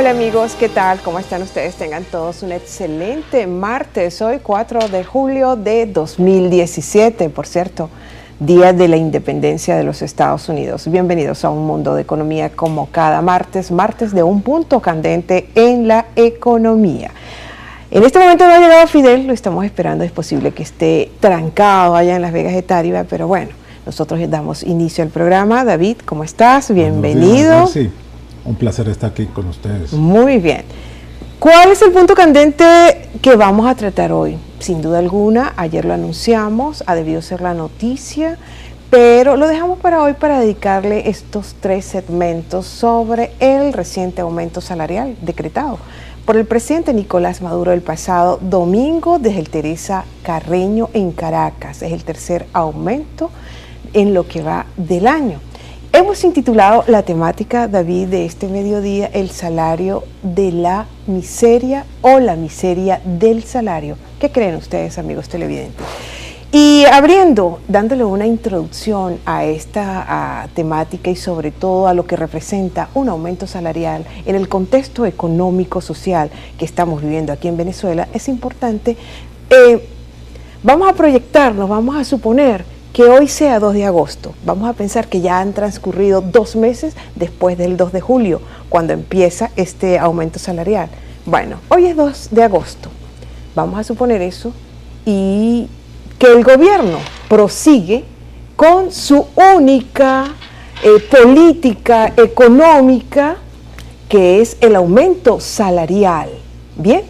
Hola amigos, ¿qué tal? ¿Cómo están ustedes? Tengan todos un excelente martes. Hoy 4 de julio de 2017, por cierto, Día de la Independencia de los Estados Unidos. Bienvenidos a un mundo de economía como cada martes, martes de un punto candente en la economía. En este momento no ha llegado Fidel, lo estamos esperando, es posible que esté trancado allá en Las Vegas de Táriba, pero bueno, nosotros damos inicio al programa. David, ¿cómo estás? Bienvenido. Sí, un placer estar aquí con ustedes. Muy bien. ¿Cuál es el punto candente que vamos a tratar hoy? Sin duda alguna, ayer lo anunciamos, ha debido ser la noticia, pero lo dejamos para hoy para dedicarle estos 3 segmentos sobre el reciente aumento salarial decretado por el presidente Nicolás Maduro el pasado domingo desde el Teresa Carreño en Caracas. Es el tercer aumento en lo que va del año. Hemos intitulado la temática, David, de este mediodía, el salario de la miseria o la miseria del salario. ¿Qué creen ustedes, amigos televidentes? Y dándole una introducción a esta temática y sobre todo a lo que representa un aumento salarial en el contexto económico-social que estamos viviendo aquí en Venezuela, es importante, vamos a proyectarnos, vamos a suponer que hoy sea 2 de agosto, vamos a pensar que ya han transcurrido 2 meses después del 2 de julio, cuando empieza este aumento salarial. Bueno, hoy es 2 de agosto, vamos a suponer eso, y que el gobierno prosigue con su única política económica, que es el aumento salarial. Bien,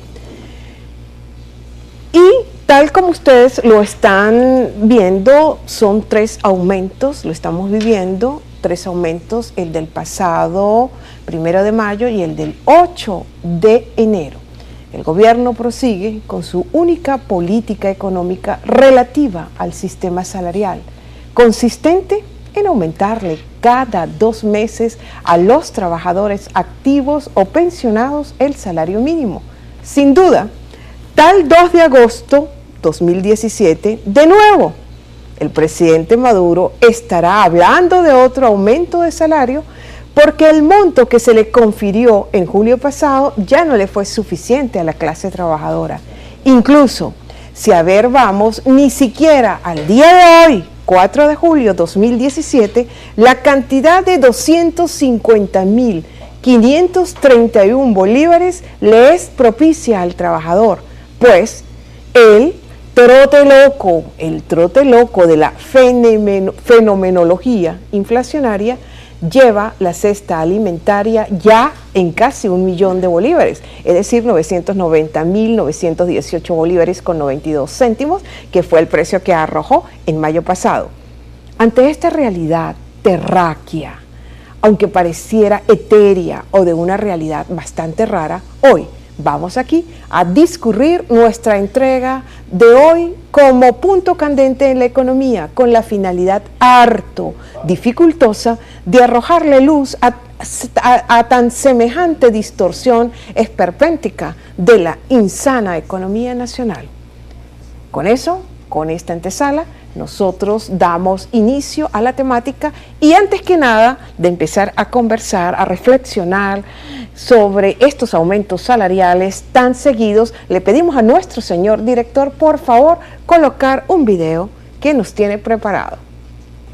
y tal como ustedes lo están viendo, son 3 aumentos, lo estamos viviendo, 3 aumentos, el del pasado 1 de mayo y el del 8 de enero. El gobierno prosigue con su única política económica relativa al sistema salarial, consistente en aumentarle cada 2 meses a los trabajadores activos o pensionados el salario mínimo. Sin duda, tal 2 de agosto 2017, de nuevo, el presidente Maduro estará hablando de otro aumento de salario porque el monto que se le confirió en julio pasado ya no le fue suficiente a la clase trabajadora. Incluso, si a ver vamos, ni siquiera al día de hoy, 4 de julio 2017, la cantidad de 250.531 bolívares le es propicia al trabajador, pues el trote loco de la fenomenología inflacionaria lleva la cesta alimentaria ya en casi 1 millón de bolívares, es decir, 990.918 bolívares con 92 céntimos, que fue el precio que arrojó en mayo pasado. Ante esta realidad terráquea, aunque pareciera etérea o de una realidad bastante rara, hoy vamos aquí a discurrir nuestra entrega de hoy como punto candente en la economía, con la finalidad harto dificultosa de arrojarle luz a tan semejante distorsión esperpéntica de la insana economía nacional. Con eso, con esta antesala, nosotros damos inicio a la temática y antes que nada de empezar a conversar, a reflexionar sobre estos aumentos salariales tan seguidos, le pedimos a nuestro señor director, por favor, colocar un video que nos tiene preparado.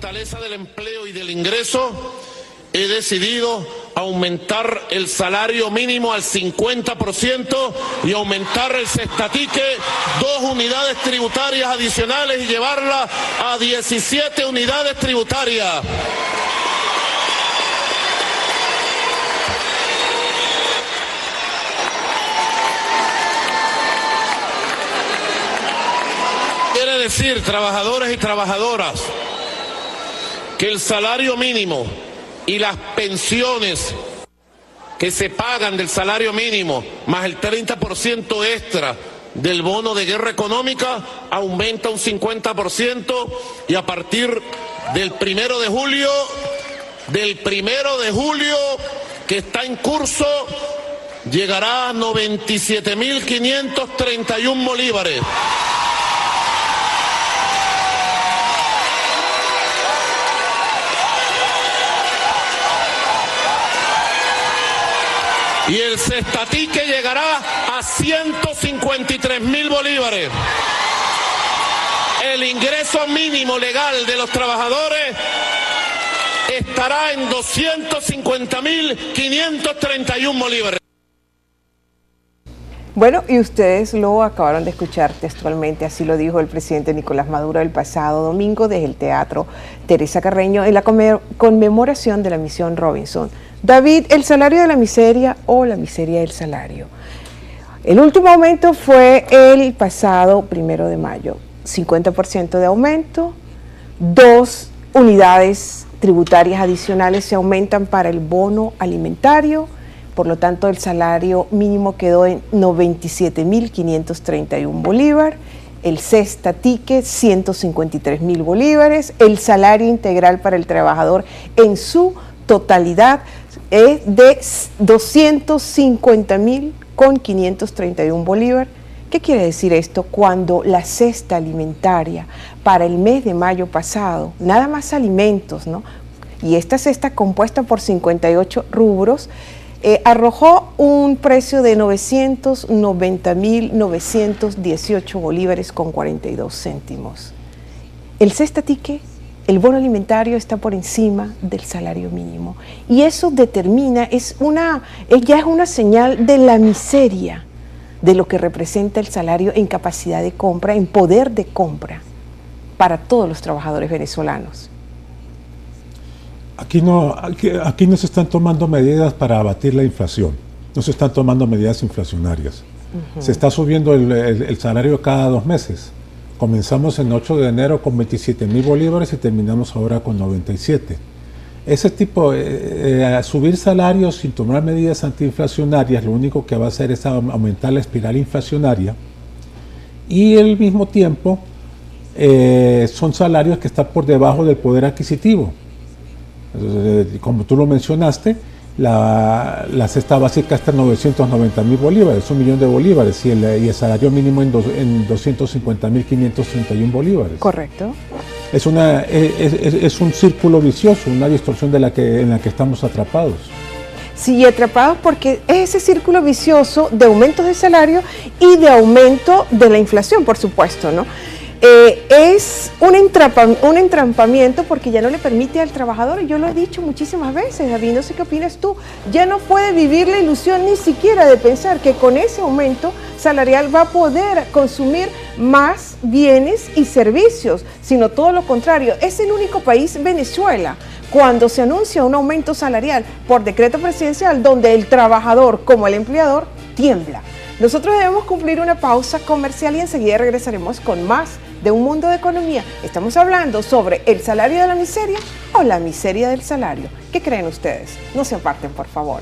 Fortaleza del empleo y del ingreso, he decidido aumentar el salario mínimo al 50% y aumentar el cestatique 2 unidades tributarias adicionales y llevarla a 17 unidades tributarias. Quiere decir, trabajadores y trabajadoras, que el salario mínimo y las pensiones que se pagan del salario mínimo, más el 30% extra del bono de guerra económica, aumenta un 50% y a partir del 1 de julio, que está en curso, llegará a 97.531 bolívares. y el cestatique llegará a 153.000 bolívares. El ingreso mínimo legal de los trabajadores estará en 250.531 bolívares. Bueno, y ustedes lo acabaron de escuchar textualmente, así lo dijo el presidente Nicolás Maduro el pasado domingo desde el Teatro Teresa Carreño en la conmemoración de la Misión Robinson. David, ¿el salario de la miseria o la miseria del salario? El último aumento fue el pasado 1 de mayo, 50% de aumento, 2 unidades tributarias adicionales se aumentan para el bono alimentario. Por lo tanto, el salario mínimo quedó en 97.531 bolívares, el cestatique 153.000 bolívares, el salario integral para el trabajador en su totalidad es de 250.531 bolívares. ¿Qué quiere decir esto? Cuando la cesta alimentaria para el mes de mayo pasado, nada más alimentos, ¿no? Y esta cesta compuesta por 58 rubros, arrojó un precio de 990.918 bolívares con 42 céntimos. El cestatique, el bono alimentario está por encima del salario mínimo y eso determina, ya es una señal de la miseria de lo que representa el salario en capacidad de compra, en poder de compra para todos los trabajadores venezolanos. Aquí no se están tomando medidas para abatir la inflación, no se están tomando medidas inflacionarias. Se está subiendo el salario cada 2 meses. Comenzamos en 8 de enero con 27.000 bolívares y terminamos ahora con 97. Ese tipo, subir salarios sin tomar medidas antiinflacionarias, lo único que va a hacer es aumentar la espiral inflacionaria y al mismo tiempo son salarios que están por debajo del poder adquisitivo. Como tú lo mencionaste, la cesta básica está en 990.000 bolívares, 1 millón de bolívares, y el salario mínimo en 250.531 bolívares. Correcto. Es un círculo vicioso, una distorsión en la que estamos atrapados. Sí, atrapados porque es ese círculo vicioso de aumentos de salario y de aumento de la inflación, por supuesto, ¿no? Es un entrampamiento porque ya no le permite al trabajador, y yo lo he dicho muchísimas veces, David, no sé qué opinas tú, ya no puede vivir la ilusión ni siquiera de pensar que con ese aumento salarial va a poder consumir más bienes y servicios, sino todo lo contrario. Es el único país, Venezuela, cuando se anuncia un aumento salarial por decreto presidencial, donde el trabajador como el empleador tiembla. Nosotros debemos cumplir una pausa comercial y enseguida regresaremos con más de Un Mundo de Economía. Estamos hablando sobre el salario de la miseria o la miseria del salario. ¿Qué creen ustedes? No se aparten, por favor.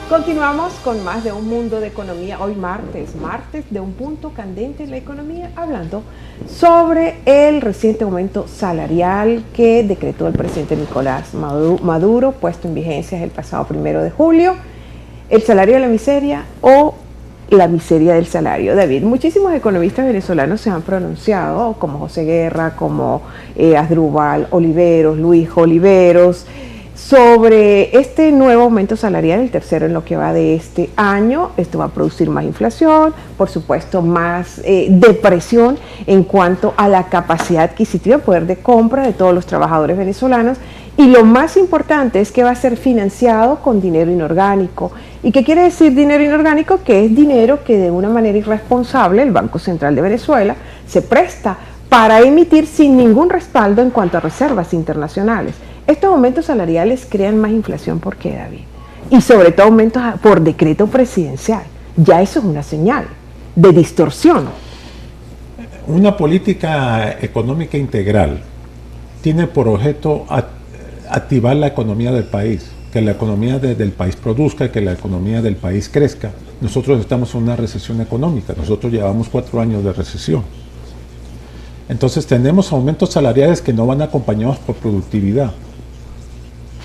Continuamos con más de Un Mundo de Economía, hoy martes de un punto candente en la economía, hablando sobre el reciente aumento salarial que decretó el presidente Nicolás Maduro, puesto en vigencia el pasado 1 de julio, el salario de la miseria o la miseria del salario. David, muchísimos economistas venezolanos se han pronunciado, como José Guerra, como Asdrúbal Oliveros, Luis Oliveros, sobre este nuevo aumento salarial, el tercero en lo que va de este año. Esto va a producir más inflación, por supuesto más depresión en cuanto a la capacidad adquisitiva, poder de compra de todos los trabajadores venezolanos, y lo más importante es que va a ser financiado con dinero inorgánico. ¿Y qué quiere decir dinero inorgánico? Que es dinero que de una manera irresponsable el Banco Central de Venezuela se presta para emitir sin ningún respaldo en cuanto a reservas internacionales. Estos aumentos salariales crean más inflación. ¿Por qué, David? Y sobre todo aumentos por decreto presidencial. Ya eso es una señal de distorsión. Una política económica integral tiene por objeto activar la economía del país, que la economía del país produzca, que la economía del país crezca. Nosotros estamos en una recesión económica, nosotros llevamos 4 años de recesión. Entonces tenemos aumentos salariales que no van acompañados por productividad.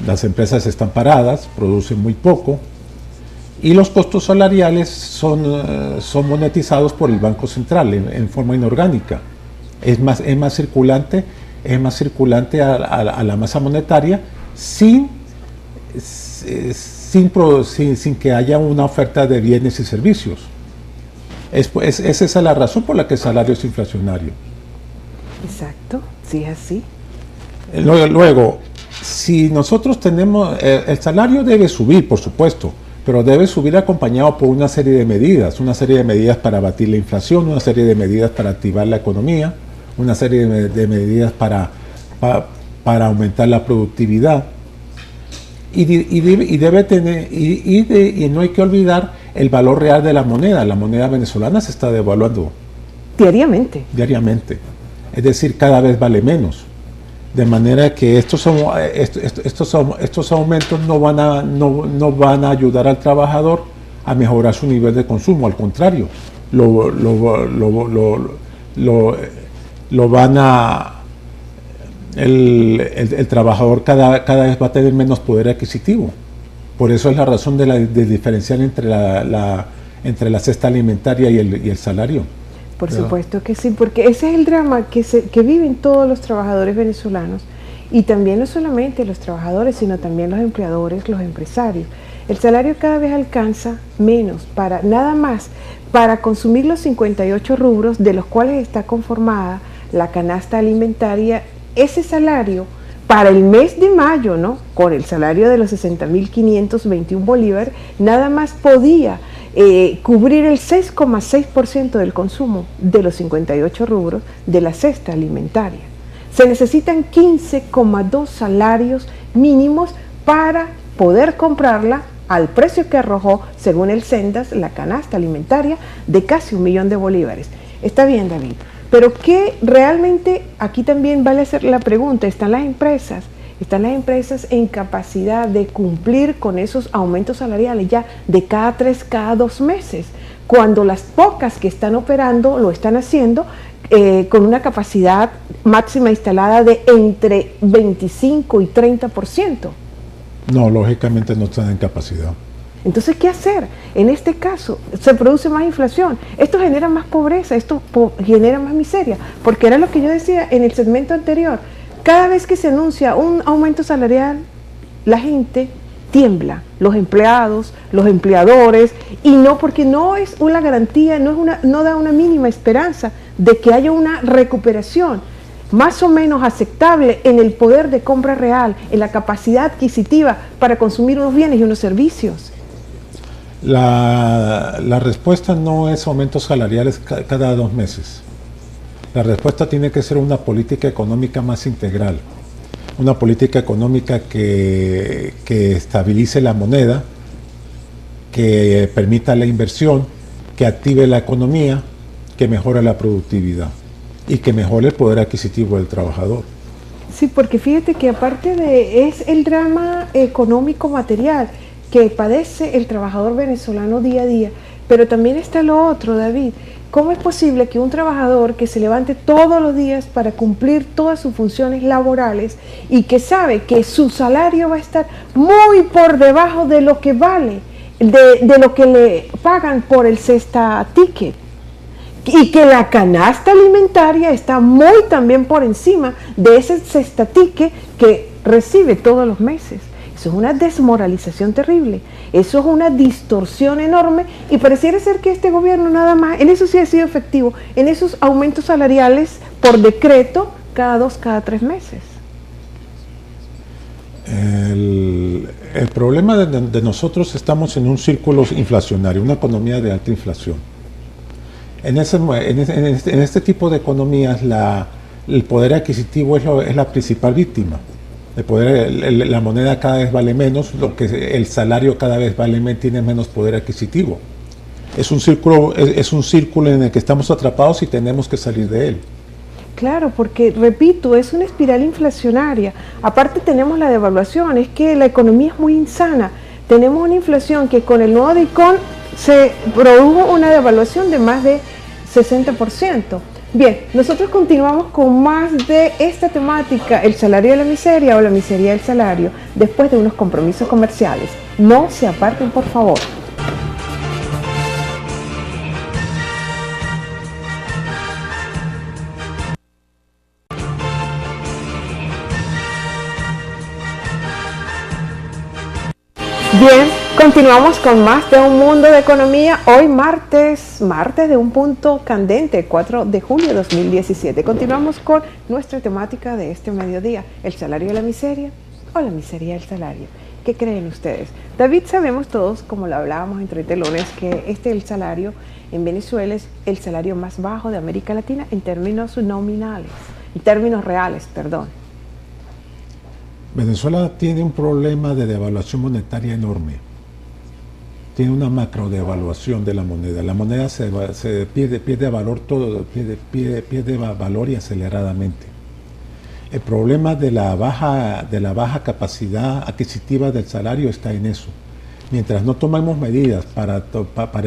Las empresas están paradas, producen muy poco, y los costos salariales son monetizados por el Banco Central en forma inorgánica. Es más circulante a la masa monetaria sin que haya una oferta de bienes y servicios. Esa es la razón por la que el salario es inflacionario. Exacto, sí es así. Luego, si nosotros tenemos, el salario debe subir, por supuesto, pero debe subir acompañado por una serie de medidas para abatir la inflación, una serie de medidas para activar la economía, una serie de medidas para aumentar la productividad. Y no hay que olvidar el valor real de la moneda. La moneda venezolana se está devaluando diariamente. Es decir, cada vez vale menos. De manera que estos aumentos no van a ayudar al trabajador a mejorar su nivel de consumo. Al contrario, el trabajador cada vez va a tener menos poder adquisitivo. Por eso es la razón del diferencial entre la cesta alimentaria y el salario. Por supuesto que sí, porque ese es el drama que viven todos los trabajadores venezolanos, y también no solamente los trabajadores, sino también los empleadores, los empresarios. El salario cada vez alcanza menos, nada más para consumir los 58 rubros de los cuales está conformada la canasta alimentaria. Ese salario para el mes de mayo, ¿no?, con el salario de los 60.521 bolívares, nada más podía cubrir el 6,6% del consumo de los 58 rubros de la cesta alimentaria. Se necesitan 15,2 salarios mínimos para poder comprarla al precio que arrojó, según el Sendas, la canasta alimentaria de casi 1 millón de bolívares. Está bien, David, pero ¿qué realmente? Aquí también vale hacer la pregunta, ¿están las empresas en capacidad de cumplir con esos aumentos salariales ya de cada 3, cada 2 meses? Cuando las pocas que están operando lo están haciendo con una capacidad máxima instalada de entre 25 y 30%. No, lógicamente no están en capacidad. Entonces, ¿qué hacer? En este caso, se produce más inflación. Esto genera más pobreza, esto genera más miseria, porque era lo que yo decía en el segmento anterior. Cada vez que se anuncia un aumento salarial, la gente tiembla, los empleados, los empleadores, y no, porque no es una garantía, no da una mínima esperanza de que haya una recuperación más o menos aceptable en el poder de compra real, en la capacidad adquisitiva para consumir unos bienes y unos servicios. La respuesta no es aumentos salariales cada 2 meses. La respuesta tiene que ser una política económica más integral, una política económica que estabilice la moneda, que permita la inversión, que active la economía, que mejore la productividad y que mejore el poder adquisitivo del trabajador. Sí, porque fíjate que aparte es el drama económico material que padece el trabajador venezolano día a día, pero también está lo otro, David. ¿Cómo es posible que un trabajador que se levante todos los días para cumplir todas sus funciones laborales y que sabe que su salario va a estar muy por debajo de lo que vale, de lo que le pagan por el cesta ticket, y que la canasta alimentaria está muy también por encima de ese cesta ticket que recibe todos los meses? Eso es una desmoralización terrible, eso es una distorsión enorme, y pareciera ser que este gobierno nada más, en eso sí ha sido efectivo, en esos aumentos salariales por decreto cada 2, cada 3 meses. El problema de nosotros, estamos en un círculo inflacionario, una economía de alta inflación. En este tipo de economías el poder adquisitivo es la principal víctima. La moneda cada vez vale menos, el salario cada vez tiene menos poder adquisitivo. Es un círculo en el que estamos atrapados y tenemos que salir de él. Claro, porque repito, es una espiral inflacionaria. Aparte tenemos la devaluación, es que la economía es muy insana. Tenemos una inflación que con el nuevo DICON se produjo una devaluación de más de 60%. Bien, nosotros continuamos con más de esta temática, el salario de la miseria o la miseria del salario, después de unos compromisos comerciales. No se aparten, por favor. Bien, continuamos con más de Un Mundo de Economía. Hoy martes de Un Punto Candente, 4 de julio de 2017. Continuamos con nuestra temática de este mediodía, el salario de la miseria o la miseria del salario. ¿Qué creen ustedes? David, sabemos todos, como lo hablábamos entre telones, que el salario en Venezuela es el salario más bajo de América Latina en términos nominales, en términos reales, perdón. Venezuela tiene un problema de devaluación monetaria enorme. Tiene una macro devaluación de la moneda. La moneda se pierde valor pierde valor y aceleradamente. El problema de la baja capacidad adquisitiva del salario está en eso. Mientras no tomemos medidas para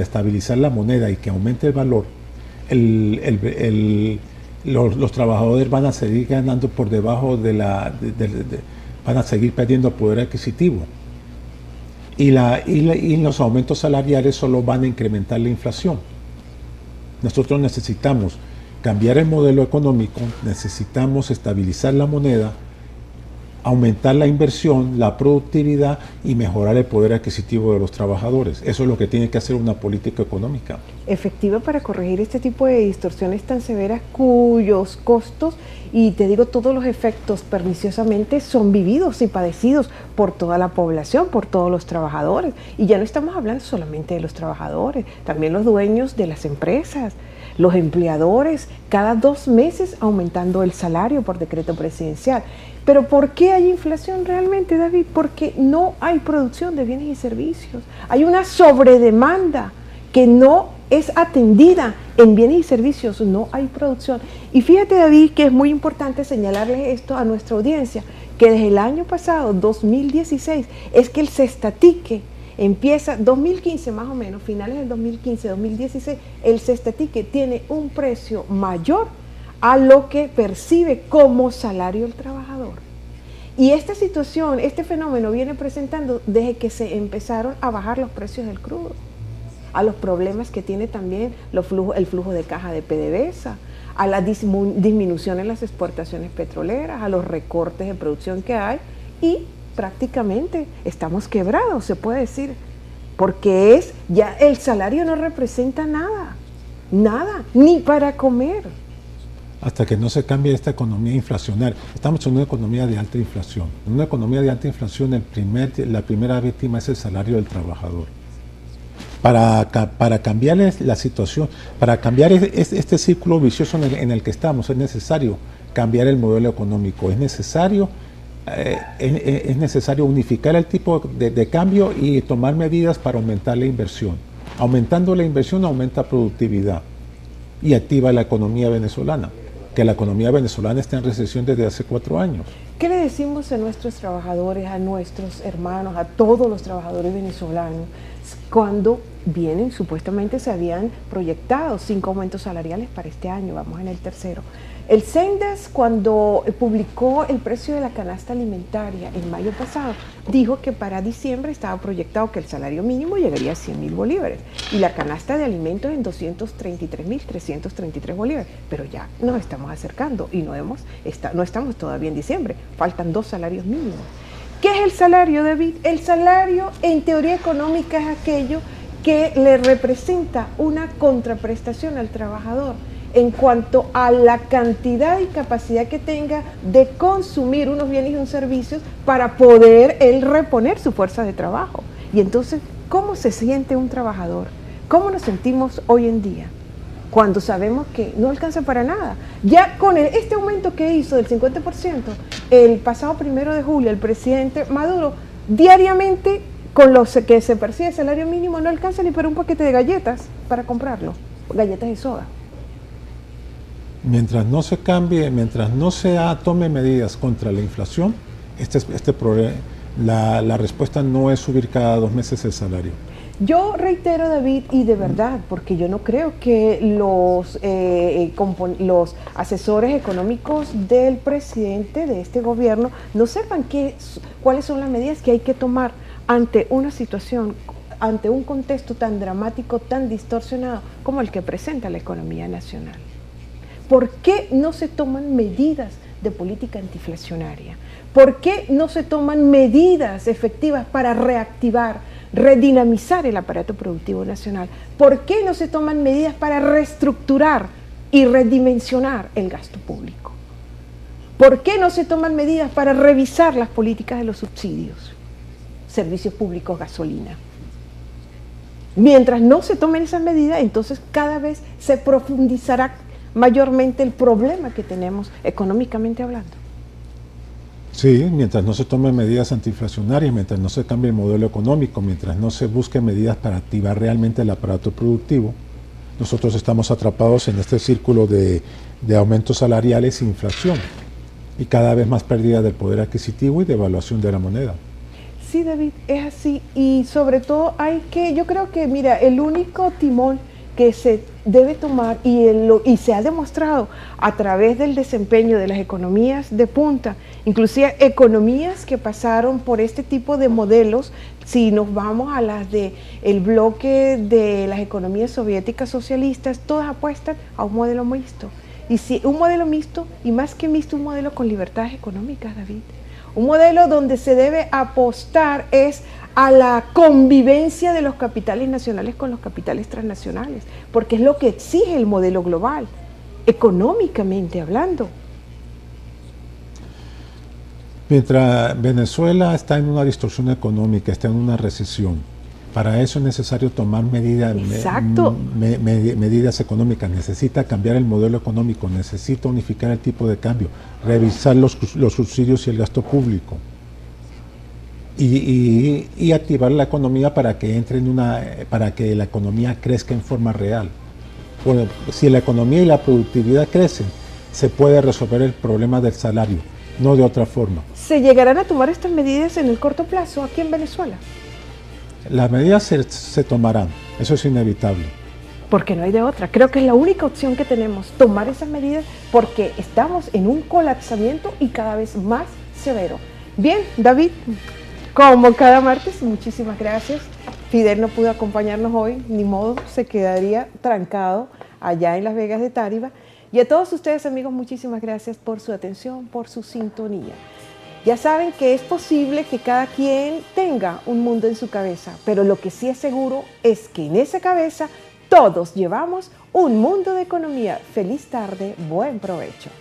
estabilizar la moneda y que aumente el valor, los trabajadores van a seguir ganando por debajo van a seguir perdiendo poder adquisitivo. Y los aumentos salariales solo van a incrementar la inflación. Nosotros necesitamos cambiar el modelo económico, necesitamos estabilizar la moneda, aumentar la inversión, la productividad y mejorar el poder adquisitivo de los trabajadores. Eso es lo que tiene que hacer una política económica. Efectiva para corregir este tipo de distorsiones tan severas cuyos costos, y te digo, todos los efectos perniciosamente son vividos y padecidos por toda la población, por todos los trabajadores. Y ya no estamos hablando solamente de los trabajadores, también los dueños de las empresas, los empleadores, cada 2 meses aumentando el salario por decreto presidencial. Pero ¿por qué hay inflación realmente, David? Porque no hay producción de bienes y servicios. Hay una sobredemanda que no es atendida en bienes y servicios, no hay producción. Y fíjate, David, que es muy importante señalarles esto a nuestra audiencia, que desde el año pasado, 2016, es que el cestatique empieza, 2015 más o menos, finales del 2015, 2016, el cestatique tiene un precio mayor a lo que percibe como salario el trabajador. Y esta situación, este fenómeno viene presentando desde que se empezaron a bajar los precios del crudo, a los problemas que tiene también el flujo de caja de PDVSA, a la disminución en las exportaciones petroleras, a los recortes de producción que hay, y prácticamente estamos quebrados, se puede decir, porque ya el salario no representa nada, ni para comer. Hasta que no se cambie esta economía inflacionaria. Estamos en una economía de alta inflación. En una economía de alta inflación, la primera víctima es el salario del trabajador. Para cambiar la situación, para cambiar este círculo vicioso en el que estamos, es necesario cambiar el modelo económico, es necesario unificar el tipo de cambio y tomar medidas para aumentar la inversión. Aumentando la inversión aumenta productividad y activa la economía venezolana, que la economía venezolana está en recesión desde hace 4 años. ¿Qué le decimos a nuestros trabajadores, a nuestros hermanos, a todos los trabajadores venezolanos, cuando vienen, supuestamente se habían proyectado 5 aumentos salariales para este año, vamos en el tercero? El Sendas, cuando publicó el precio de la canasta alimentaria en mayo pasado, dijo que para diciembre estaba proyectado que el salario mínimo llegaría a 100.000 bolívares y la canasta de alimentos en 233.333 bolívares, pero ya nos estamos acercando y no estamos todavía en diciembre, faltan 2 salarios mínimos. ¿Qué es el salario, David? El salario, en teoría económica, es aquello que le representa una contraprestación al trabajador en cuanto a la cantidad y capacidad que tenga de consumir unos bienes y unos servicios para poder él reponer su fuerza de trabajo. Y entonces, ¿cómo se siente un trabajador? ¿Cómo nos sentimos hoy en día? Cuando sabemos que no alcanza para nada. Ya con este aumento que hizo del 50%, el pasado 1 de julio, el presidente Maduro, diariamente, con lo que se percibe el salario mínimo, no alcanza ni para un paquete de galletas para comprarlo, galletas de soda. Mientras no se cambie, mientras no se tome medidas contra la inflación, la respuesta no es subir cada 2 meses el salario. Yo reitero, David, y de verdad, porque yo no creo que los asesores económicos del presidente de este gobierno no sepan cuáles son las medidas que hay que tomar ante una situación, ante un contexto tan dramático, tan distorsionado como el que presenta la economía nacional. ¿Por qué no se toman medidas de política antiinflacionaria? ¿Por qué no se toman medidas efectivas para reactivar, redinamizar el aparato productivo nacional? ¿Por qué no se toman medidas para reestructurar y redimensionar el gasto público? ¿Por qué no se toman medidas para revisar las políticas de los subsidios, servicios públicos, gasolina? Mientras no se tomen esas medidas, entonces cada vez se profundizará mayormente el problema que tenemos económicamente hablando. Sí, mientras no se tomen medidas antiinflacionarias, mientras no se cambie el modelo económico, mientras no se busquen medidas para activar realmente el aparato productivo, nosotros estamos atrapados en este círculo de aumentos salariales e inflación y cada vez más pérdida del poder adquisitivo y devaluación de la moneda. Sí, David, es así, y sobre todo yo creo que, mira, el único timón que se debe tomar y se ha demostrado a través del desempeño de las economías de punta, inclusive economías que pasaron por este tipo de modelos, si nos vamos a las del bloque de las economías soviéticas socialistas, todas apuestan a un modelo mixto. Y si un modelo mixto, y más que mixto, un modelo con libertades económicas, David. Un modelo donde se debe apostar es a la convivencia de los capitales nacionales con los capitales transnacionales, porque es lo que exige el modelo global, económicamente hablando. Mientras Venezuela está en una distorsión económica, está en una recesión, para eso es necesario tomar medidas económicas, necesita cambiar el modelo económico, necesita unificar el tipo de cambio, revisar los subsidios y el gasto público. Y activar la economía para que para que la economía crezca en forma real. Bueno, si la economía y la productividad crecen, se puede resolver el problema del salario, no de otra forma. ¿Se llegarán a tomar estas medidas en el corto plazo aquí en Venezuela? Las medidas se tomarán, eso es inevitable. Porque no hay de otra. Creo que es la única opción que tenemos, tomar esas medidas, porque estamos en un colapsamiento y cada vez más severo. Bien, David, como cada martes, muchísimas gracias. Fidel no pudo acompañarnos hoy, ni modo, se quedaría trancado allá en Las Vegas de Táriba. Y a todos ustedes, amigos, muchísimas gracias por su atención, por su sintonía. Ya saben que es posible que cada quien tenga un mundo en su cabeza, pero lo que sí es seguro es que en esa cabeza todos llevamos un mundo de economía. Feliz tarde, buen provecho.